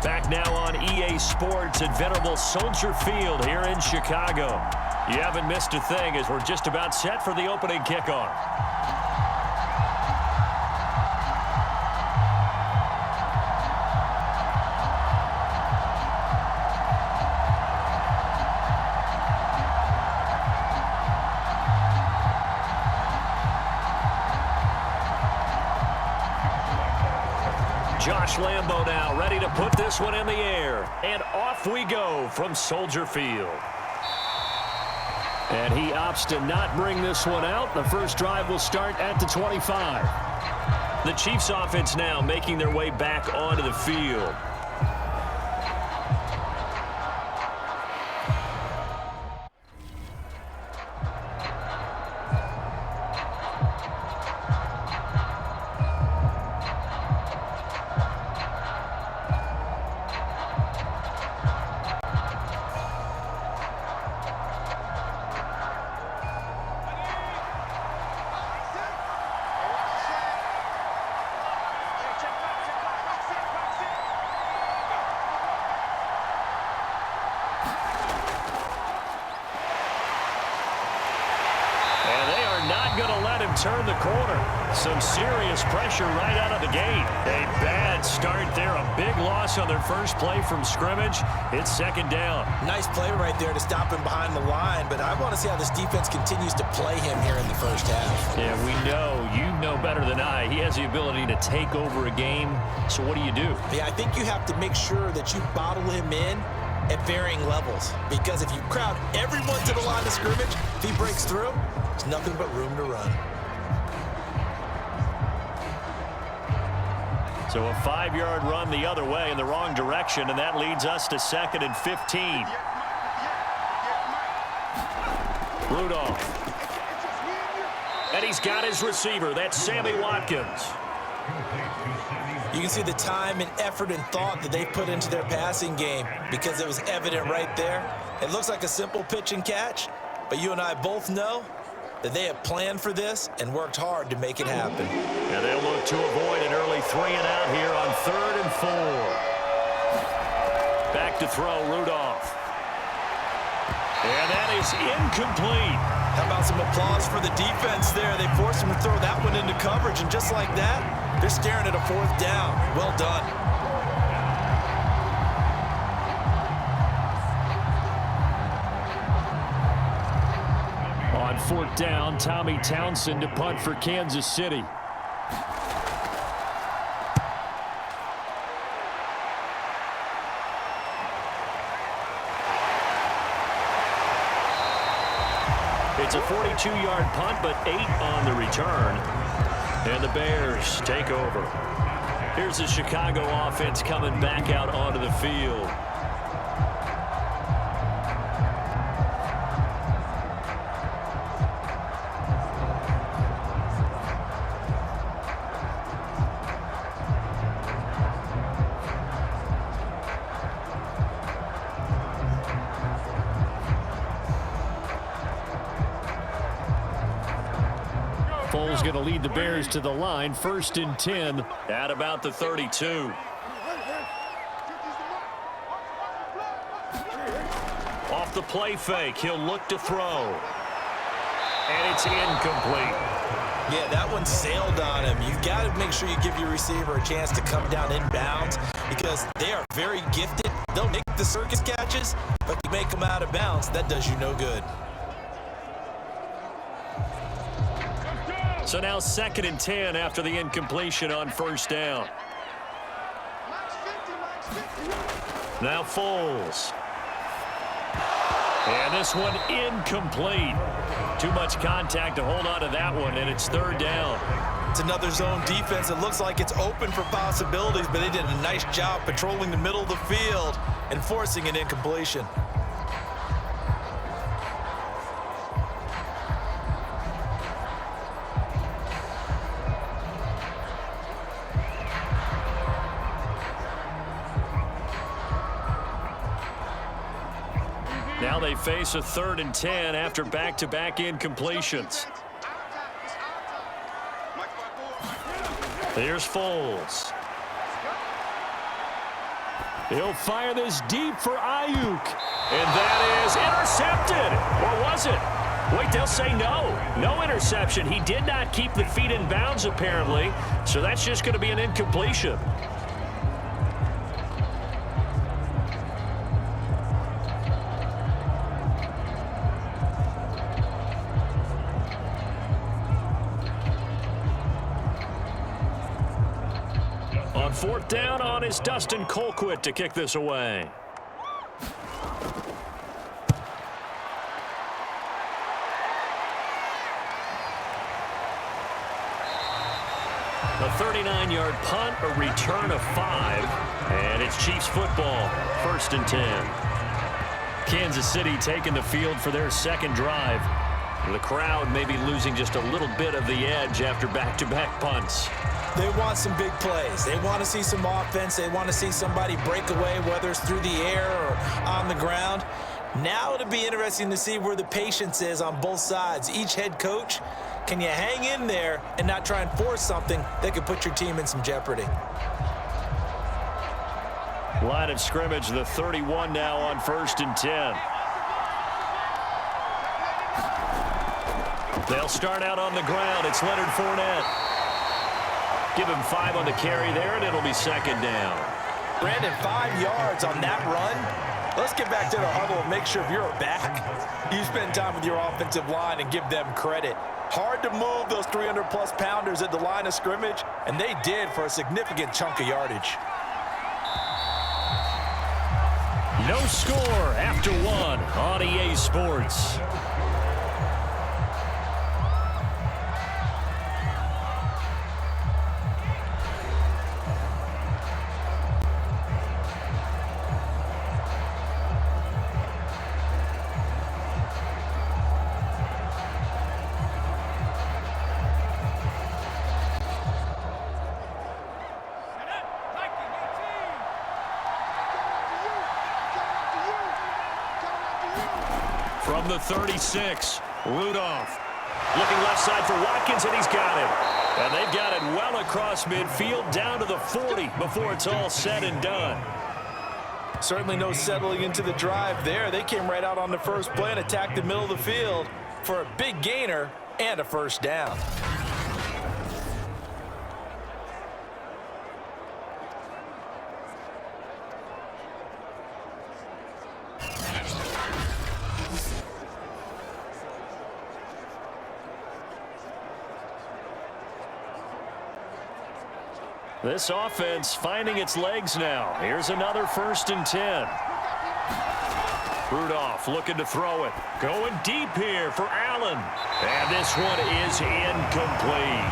Back now on EA Sports at venerable Soldier Field here in Chicago. You haven't missed a thing as we're just about set for the opening kickoff. Josh Lambo now ready to put this one in the air. And off we go from Soldier Field. And he opts to not bring this one out. The first drive will start at the 25. The Chiefs offense now making their way back onto the field. Turn the corner. Some serious pressure right out of the gate. A bad start there. A big loss on their first play from scrimmage. It's second down. Nice play right there to stop him behind the line, but I want to see how this defense continues to play him here in the first half. Yeah, we know. You know better than I. He has the ability to take over a game. So what do you do? Yeah, I think you have to make sure that you bottle him in at varying levels, because if you crowd everyone to the line of scrimmage, if he breaks through, there's nothing but room to run. So a 5-yard run the other way in the wrong direction, and that leads us to 2nd and 15. Rudolph. And he's got his receiver. That's Sammy Watkins. You can see the time and effort and thought that they put into their passing game because it was evident right there. It looks like a simple pitch and catch, but you and I both know that they have planned for this and worked hard to make it happen. And they'll look to avoid an early 3-and-out here on 3rd and 4. Back to throw, Rudolph. And that is incomplete. How about some applause for the defense there? They forced him to throw that one into coverage, and just like that, they're staring at a 4th down. Well done. On 4th down, Tommy Townsend to punt for Kansas City. It's a 42-yard punt, but 8 on the return. And the Bears take over. Here's the Chicago offense coming back out onto the field. Foles going to lead the Bears to the line. 1st and 10 at about the 32. Off the play fake, he'll look to throw. And it's incomplete. Yeah, that one sailed on him. You've got to make sure you give your receiver a chance to come down inbounds because they are very gifted. They'll make the circus catches, but you make them out of bounds, that does you no good. So now 2nd and 10 after the incompletion on 1st down. Now Foles. And this one incomplete. Too much contact to hold on to that one, and it's 3rd down. It's another zone defense. It looks like it's open for possibilities, but they did a nice job patrolling the middle of the field and forcing an incompletion. Now they face a 3rd and 10 after back-to-back incompletions. Here's Foles. He'll fire this deep for Ayuk. And that is intercepted. Or was it? Wait, they'll say no. No interception. He did not keep the feet in bounds, apparently. So that's just going to be an incompletion. On fourth down, on is Dustin Colquitt to kick this away. A 39-yard punt, a return of 5, and it's Chiefs football, 1st and 10. Kansas City taking the field for their second drive. The crowd may be losing just a little bit of the edge after back-to-back punts. They want some big plays. They want to see some offense. They want to see somebody break away, whether it's through the air or on the ground. Now it'll be interesting to see where the patience is on both sides. Each head coach, can you hang in there and not try and force something that could put your team in some jeopardy? Line of scrimmage, the 31 now on 1st and 10. They'll start out on the ground. It's Leonard Fournette. Give him 5 on the carry there, and it'll be 2nd down. Brandon, 5 yards on that run. Let's get back to the huddle and make sure you're back. You spend time with your offensive line and give them credit. Hard to move those 300-plus pounders at the line of scrimmage, and they did for a significant chunk of yardage. No score after 1 on EA Sports. From the 36, Rudolph. Looking left side for Watkins, and he's got it. And they've got it well across midfield, down to the 40 before it's all said and done. Certainly no settling into the drive there. They came right out on the first play and attacked the middle of the field for a big gainer and a 1st down. This offense finding its legs now. Here's another 1st and 10. Rudolph looking to throw it. Going deep here for Allen. And this one is incomplete.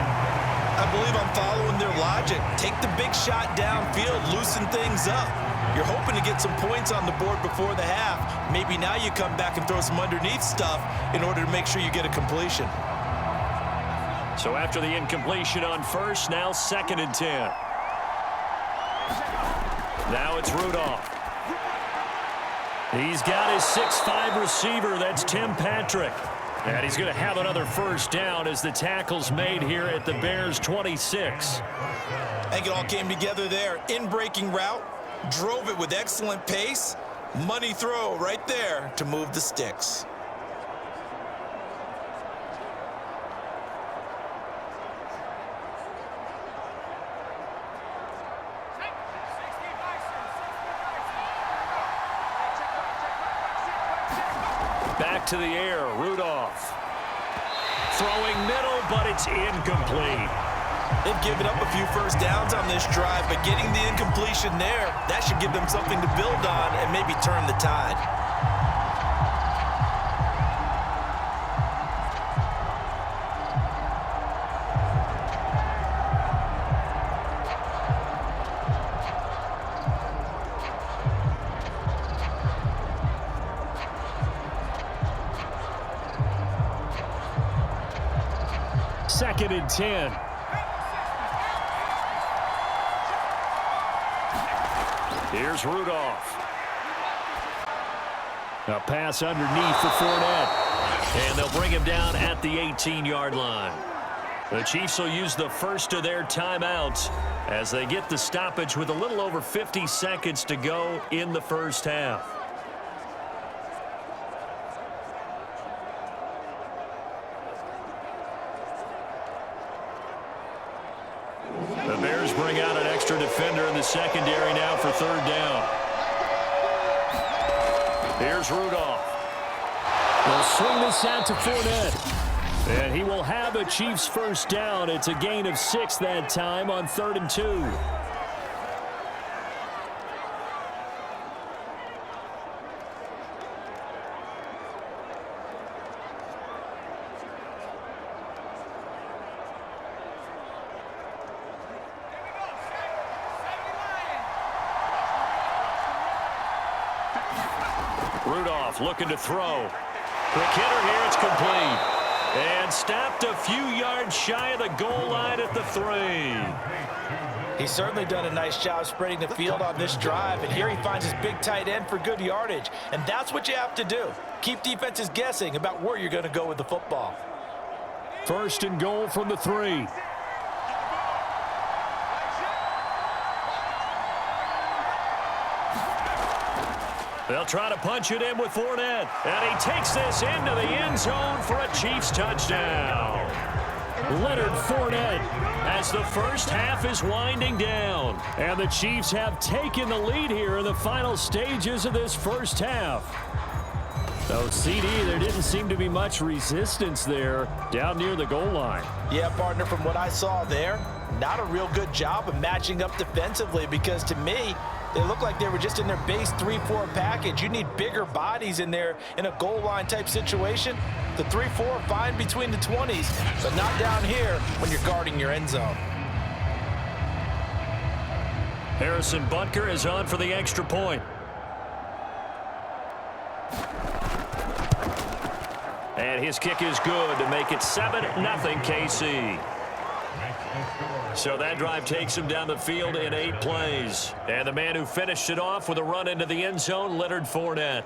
I believe I'm following their logic. Take the big shot downfield, loosen things up. You're hoping to get some points on the board before the half. Maybe now you come back and throw some underneath stuff in order to make sure you get a completion. So after the incompletion on 1st, now 2nd and 10. Now it's Rudolph. He's got his 6'5" receiver. That's Tim Patrick. And he's going to have another 1st down as the tackle's made here at the Bears' 26. I think it all came together there. In-breaking route, drove it with excellent pace. Money throw right there to move the sticks. Back to the air, Rudolph. Throwing middle, but it's incomplete. They've given up a few 1st downs on this drive, but getting the incompletion there, that should give them something to build on and maybe turn the tide. Second and 10. Here's Rudolph. A pass underneath for Fournette. And they'll bring him down at the 18-yard line. The Chiefs will use the first of their timeouts as they get the stoppage with a little over 50 seconds to go in the first half. The Bears bring out an extra defender in the secondary now for third down. Here's Rudolph. They'll swing this out to Fournette. And he will have a Chiefs first down. It's a gain of 6 that time on 3rd and 2. Rudolph looking to throw. Quick hitter here, it's complete. And stopped a few yards shy of the goal line at the 3. He's certainly done a nice job spreading the field on this drive, and here he finds his big tight end for good yardage. And that's what you have to do. Keep defenses guessing about where you're going to go with the football. 1st and goal from the 3. They'll try to punch it in with Fournette. And he takes this into the end zone for a Chiefs touchdown. Leonard Fournette. As the first half is winding down. And the Chiefs have taken the lead here in the final stages of this first half. So, CD, there didn't seem to be much resistance there down near the goal line. Yeah, partner, from what I saw there, not a real good job of matching up defensively because to me, they look like they were just in their base 3-4 package. You need bigger bodies in there in a goal line type situation. The 3-4 fine between the 20s, but not down here when you're guarding your end zone. Harrison Butker is on for the extra point. And his kick is good to make it 7-0 KC. So that drive takes him down the field in 8 plays. And the man who finished it off with a run into the end zone, Leonard Fournette.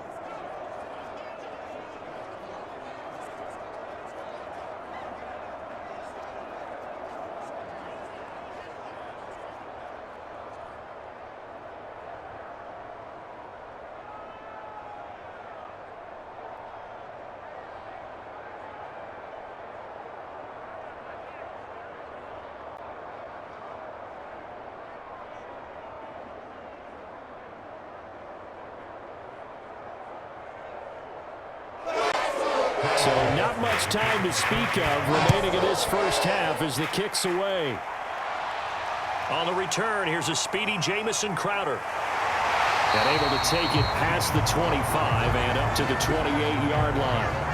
So not much time to speak of remaining in this first half as the kick's away. On the return, here's a speedy Jamison Crowder. And able to take it past the 25 and up to the 28-yard line.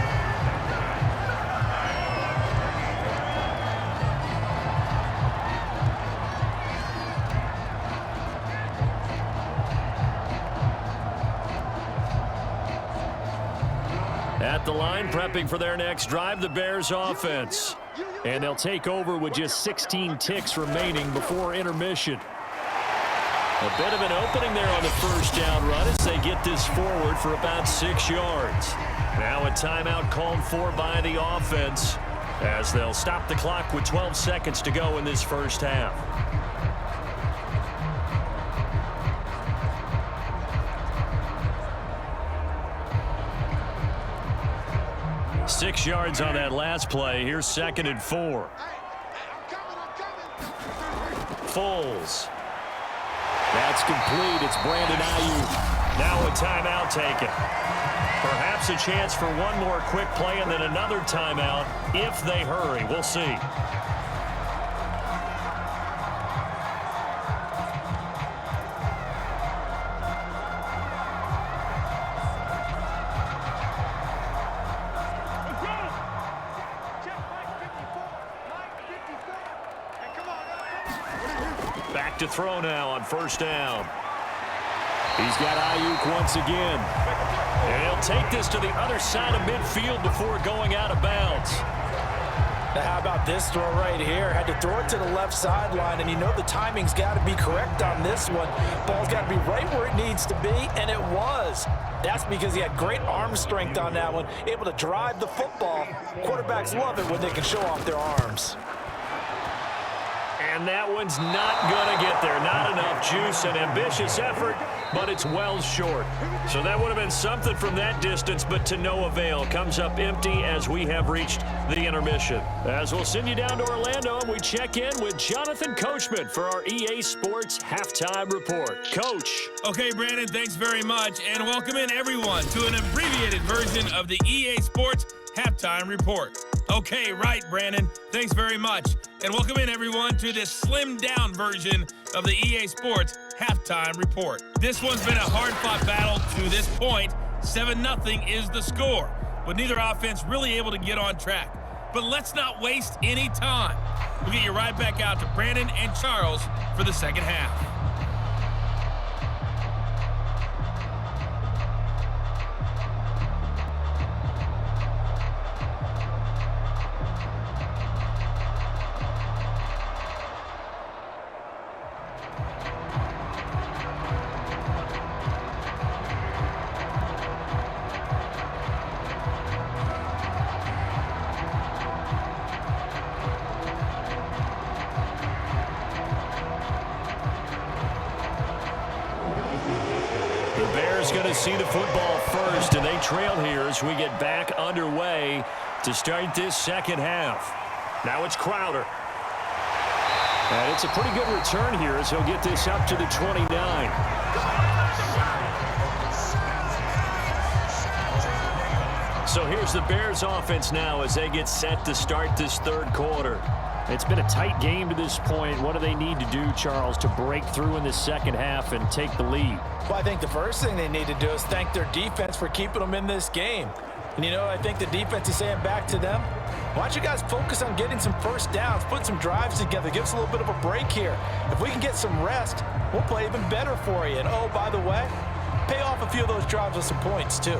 At the line, prepping for their next drive, the Bears offense. And they'll take over with just 16 ticks remaining before intermission. A bit of an opening there on the first down run as they get this forward for about 6 yards. Now a timeout called for by the offense as they'll stop the clock with 12 seconds to go in this first half. Six yards on that last play. Here's 2nd and 4. Foles. That's complete. It's Brandon Ayuk. Now a timeout taken. Perhaps a chance for one more quick play and then another timeout if they hurry. We'll see. Back to throw now on first down. He's got Ayuk once again. And he'll take this to the other side of midfield before going out of bounds. Now how about this throw right here? Had to throw it to the left sideline, and you know the timing's got to be correct on this one. Ball's got to be right where it needs to be, and it was. That's because he had great arm strength on that one, able to drive the football. Quarterbacks love it when they can show off their arms. And that one's not going to get there. Not enough juice. An ambitious effort, but it's well short. So that would have been something from that distance, but to no avail. Comes up empty as we have reached the intermission. As we'll send you down to Orlando, and we check in with Jonathan Coachman for our EA Sports Halftime Report. Coach. Okay, Brandon, thanks very much. And welcome in, everyone, to an abbreviated version of the EA Sports Halftime Report. Okay, right, Brandon. Thanks very much. And welcome in, everyone, to this slimmed-down version of the EA Sports Halftime Report. This one's been a hard-fought battle to this point. 7-0 is the score, with neither offense really able to get on track. But let's not waste any time. We'll get you right back out to Brandon and Charles for the second half. Going to see the football first, and they trail here as we get back underway to start this second half. Now it's Crowder. And it's a pretty good return here as he'll get this up to the 29. So here's the Bears offense now as they get set to start this third quarter. It's been a tight game to this point. What do they need to do, Charles, to break through in the second half and take the lead? Well, I think the first thing they need to do is thank their defense for keeping them in this game. And, you know, I think the defense is saying back to them, why don't you guys focus on getting some first downs, put some drives together, give us a little bit of a break here. If we can get some rest, we'll play even better for you. And, oh, by the way, pay off a few of those drives with some points, too.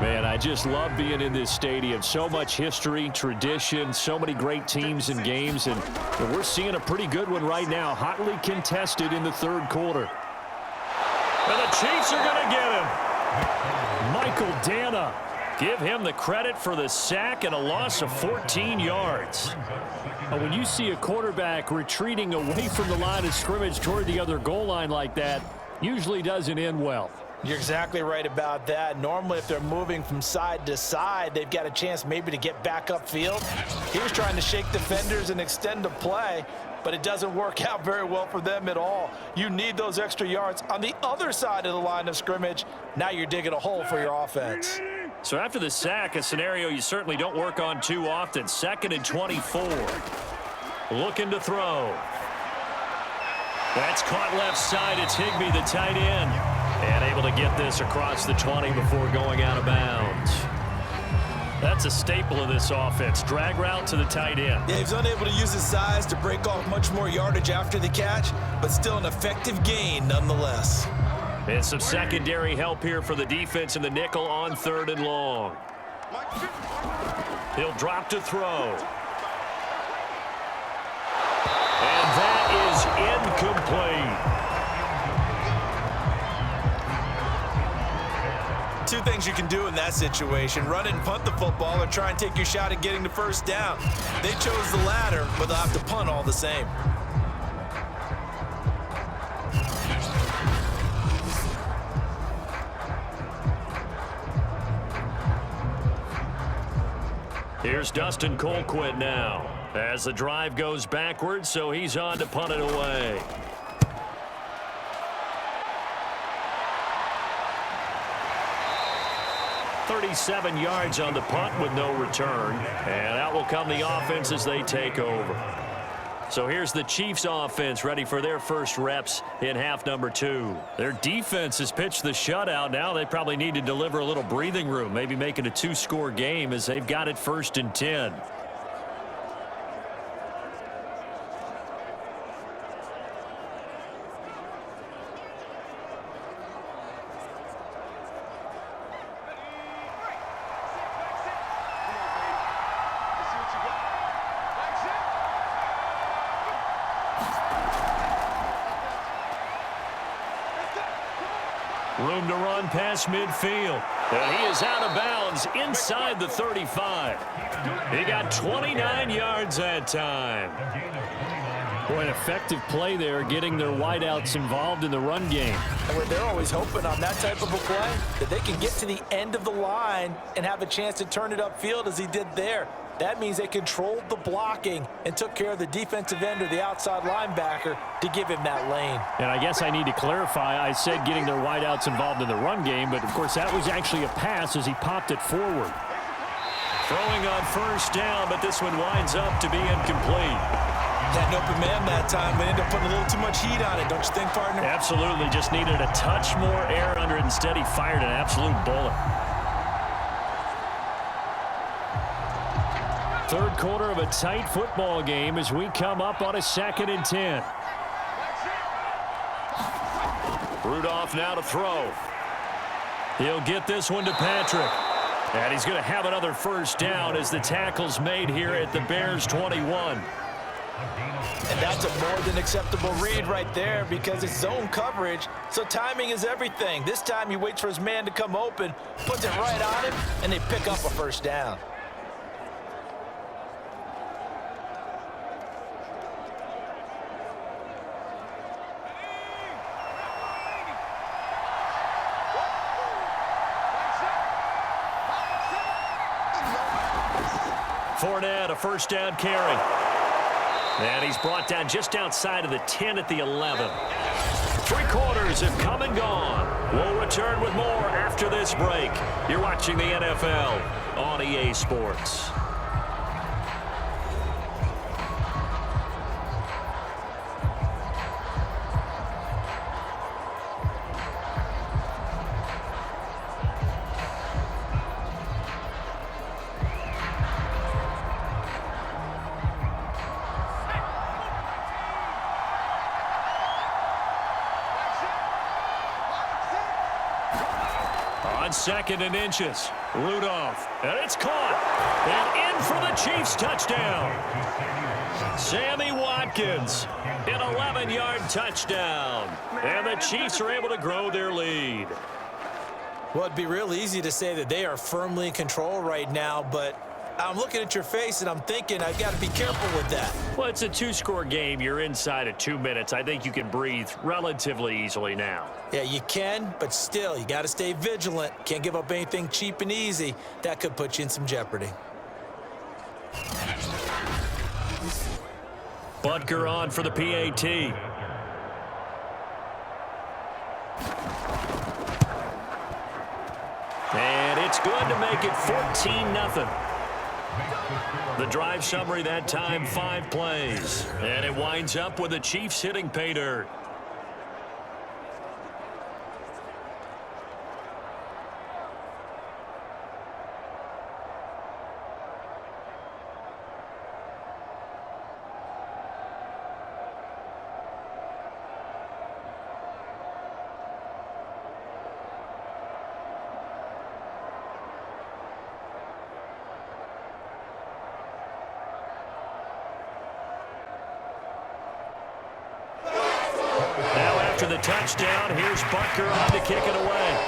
Man, I just love being in this stadium. So much history, tradition, so many great teams and games, and we're seeing a pretty good one right now, hotly contested in the third quarter. And the Chiefs are going to get him. Michael Dana. Give him the credit for the sack and a loss of 14 yards. When you see a quarterback retreating away from the line of scrimmage toward the other goal line like that, usually doesn't end well. You're exactly right about that. Normally, if they're moving from side to side, they've got a chance maybe to get back upfield. He was trying to shake defenders and extend the play, but it doesn't work out very well for them at all. You need those extra yards on the other side of the line of scrimmage. Now you're digging a hole for your offense. So after the sack, a scenario you certainly don't work on too often. 2nd and 24. Looking to throw. That's caught left side. It's Higbee, the tight end. And able to get this across the 20 before going out of bounds. That's a staple of this offense. Drag route to the tight end. Yeah, he's unable to use his size to break off much more yardage after the catch, but still an effective gain nonetheless. And some secondary help here for the defense in the nickel on 3rd and long. He'll drop to throw. And that is incomplete. Two things you can do in that situation: run it and punt the football, or try and take your shot at getting the first down. They chose the latter, but they'll have to punt all the same. Here's Dustin Colquitt now as the drive goes backwards, so he's on to punt it away. 37 yards on the punt with no return. And out will come the offense as they take over. So here's the Chiefs offense ready for their first reps in half number 2. Their defense has pitched the shutout. Now they probably need to deliver a little breathing room, maybe make it a 2-score game as they've got it 1st and 10. Room to run past midfield. And he is out of bounds inside the 35. He got 29 yards that time. Boy, an effective play there, getting their wideouts involved in the run game. And where they're always hoping on that type of a play, that they can get to the end of the line and have a chance to turn it upfield as he did there. That means they controlled the blocking and took care of the defensive end or the outside linebacker to give him that lane. And I guess I need to clarify, I said getting their wideouts involved in the run game, but of course that was actually a pass as he popped it forward. Throwing on first down, but this one winds up to be incomplete. Had an open man that time, but ended up putting a little too much heat on it, don't you think, partner? Absolutely, just needed a touch more air under it. Instead, he fired an absolute bullet. Third quarter of a tight football game as we come up on a 2nd and 10. Rudolph now to throw. He'll get this one to Patrick. And he's going to have another first down as the tackle's made here at the Bears 21. And that's a more than acceptable read right there because it's zone coverage, so timing is everything. This time he waits for his man to come open, puts it right on him, and they pick up a first down. Fournette, a first down carry. And he's brought down just outside of the 10 at the 11. 3 quarters have come and gone. We'll return with more after this break. You're watching the NFL on EA Sports. On 2nd and inches, Rudolph, and it's caught, and in for the Chiefs touchdown. Sammy Watkins, an 11-yard touchdown, and the Chiefs are able to grow their lead. Well, it'd be real easy to say that they are firmly in control right now, but I'm looking at your face and I'm thinking I've got to be careful with that. Well, it's a 2-score game. You're inside of 2 minutes. I think you can breathe relatively easily now. Yeah, you can, but still, you got to stay vigilant. Can't give up anything cheap and easy. That could put you in some jeopardy. Butker on for the PAT. And it's good to make it 14-0. The drive summary that time, 5 plays. And it winds up with the Chiefs hitting pay dirt. After the touchdown, here's Butker on to kick it away.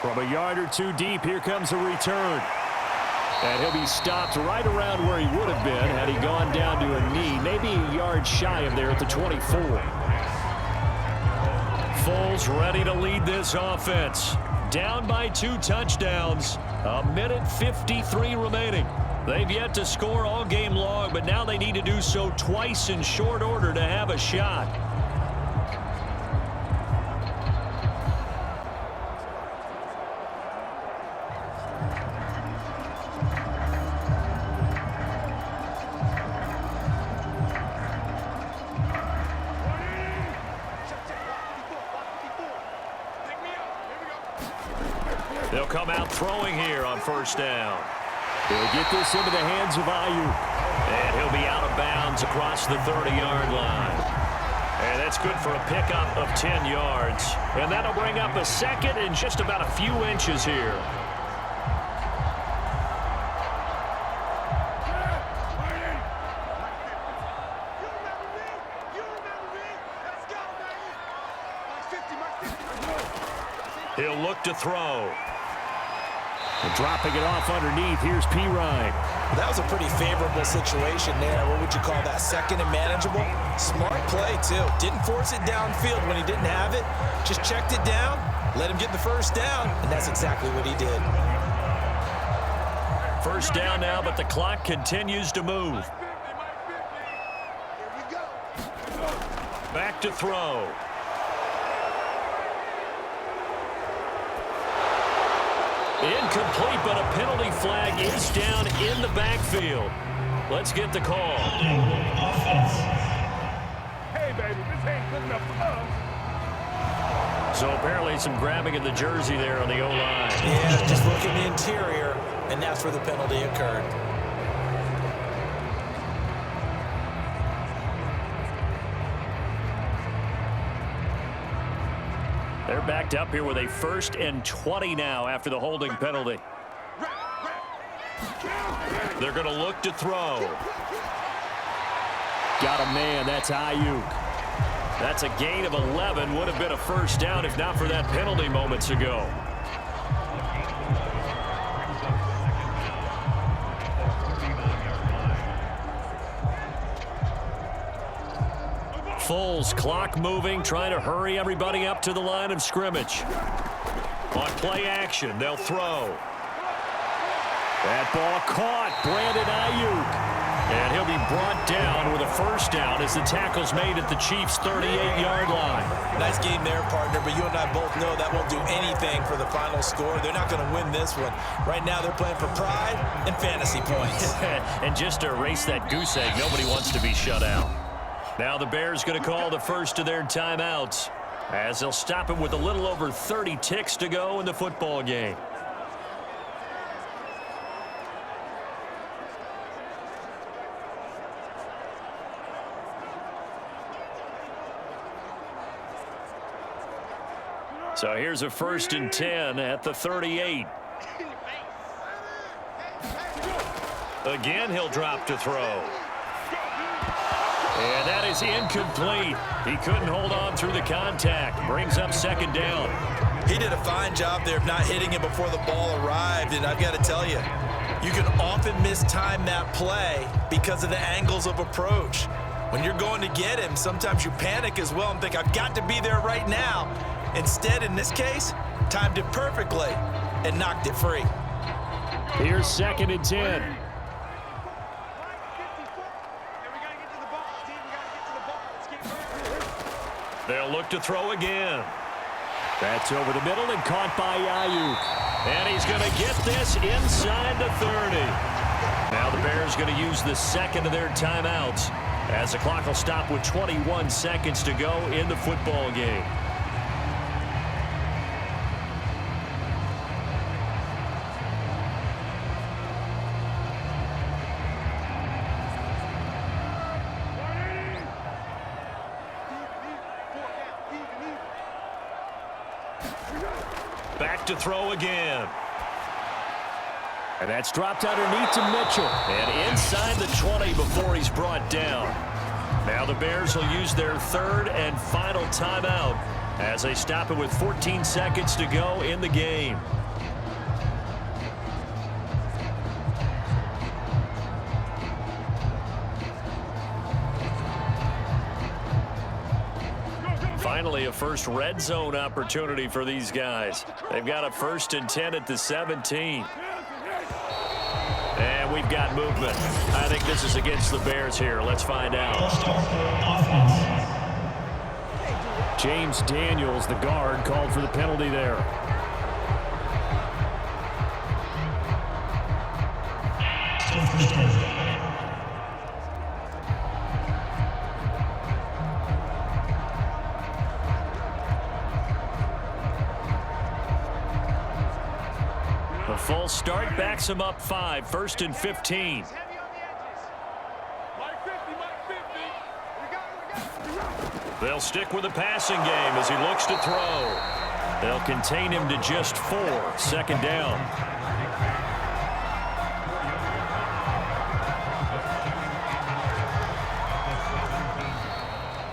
From a yard or 2 deep, here comes a return. And he'll be stopped right around where he would have been had he gone down to a knee, maybe a yard shy of there at the 24. Foles ready to lead this offense. Down by 2 touchdowns. 1:53 remaining. They've yet to score all game long, but now they need to do so twice in short order to have a shot. They'll come out throwing here on first down. He'll get this into the hands of Ayuk. And he'll be out of bounds across the 30-yard line. And that's good for a pickup of 10 yards. And that'll bring up a 2nd and just about a few inches here. He'll look to throw. And dropping it off underneath, here's P. Ryan. That was a pretty favorable situation there. What would you call that? Second and manageable? Smart play, too. Didn't force it downfield when he didn't have it. Just checked it down, let him get the first down, and that's exactly what he did. First down now, but the clock continues to move. Back to throw. Incomplete, but a penalty flag is down in the backfield. Let's get the call. Hey, baby, this ain't good enough for us. So apparently some grabbing of the jersey there on the O-line. Yeah, just look in the interior, and that's where the penalty occurred. They're backed up here with a 1st and 20 now after the holding penalty. They're going to look to throw. Got a man. That's Ayuk. That's a gain of 11. Would have been a first down if not for that penalty moments ago. Foles, clock moving, trying to hurry everybody up to the line of scrimmage. On play action, they'll throw. That ball caught. Brandon Ayuk. And he'll be brought down with a first down as the tackle's made at the Chiefs' 38-yard line. Nice game there, partner, but you and I both know that won't do anything for the final score. They're not going to win this one. Right now, they're playing for pride and fantasy points. And just to erase that goose egg, nobody wants to be shut out. Now the Bears going to call the first of their timeouts as they'll stop it with a little over 30 ticks to go in the football game. So here's a 1st and 10 at the 38. Again, he'll drop to throw. And that is incomplete. He couldn't hold on through the contact. Brings up 2nd down. He did a fine job there of not hitting it before the ball arrived, and I've got to tell you, you can often mistime that play because of the angles of approach. When you're going to get him, sometimes you panic as well and think, I've got to be there right now. Instead, in this case, timed it perfectly and knocked it free. Here's 2nd and 10. They'll look to throw again. That's over the middle and caught by Ayuk. And he's going to get this inside the 30. Now the Bears going to use the 2nd of their timeouts as the clock will stop with 21 seconds to go in the football game. Back to throw again. And that's dropped underneath to Mitchell. And inside the 20 before he's brought down. Now the Bears will use their 3rd and final timeout as they stop it with 14 seconds to go in the game. Finally, a first red zone opportunity for these guys. They've got a 1st and 10 at the 17. And we've got movement. I think this is against the Bears here. Let's find out. James Daniels, the guard, called for the penalty there. The full start backs him up 5, 1st and 15. They'll stick with the passing game as he looks to throw. They'll contain him to just 4, 2nd down.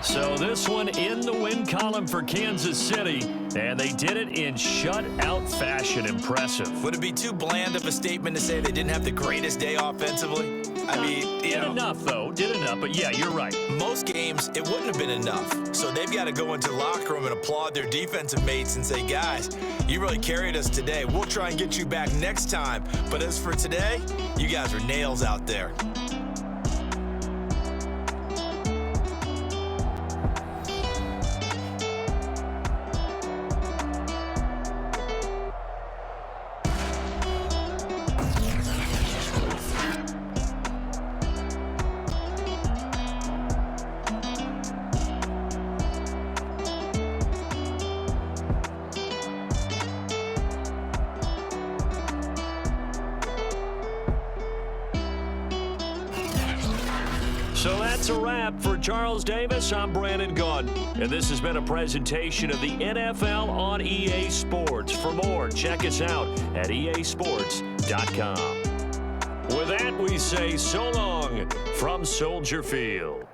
So this one in the win column for Kansas City. And they did it in shutout fashion. Impressive. Would it be too bland of a statement to say they didn't have the greatest day offensively? I mean, did enough, though. Did enough. But, yeah, you're right. Most games, it wouldn't have been enough. So they've got to go into the locker room and applaud their defensive mates and say, guys, you really carried us today. We'll try and get you back next time. But as for today, you guys are nails out there. So that's a wrap. For Charles Davis, I'm Brandon Gaudin. And this has been a presentation of the NFL on EA Sports. For more, check us out at easports.com. With that, we say so long from Soldier Field.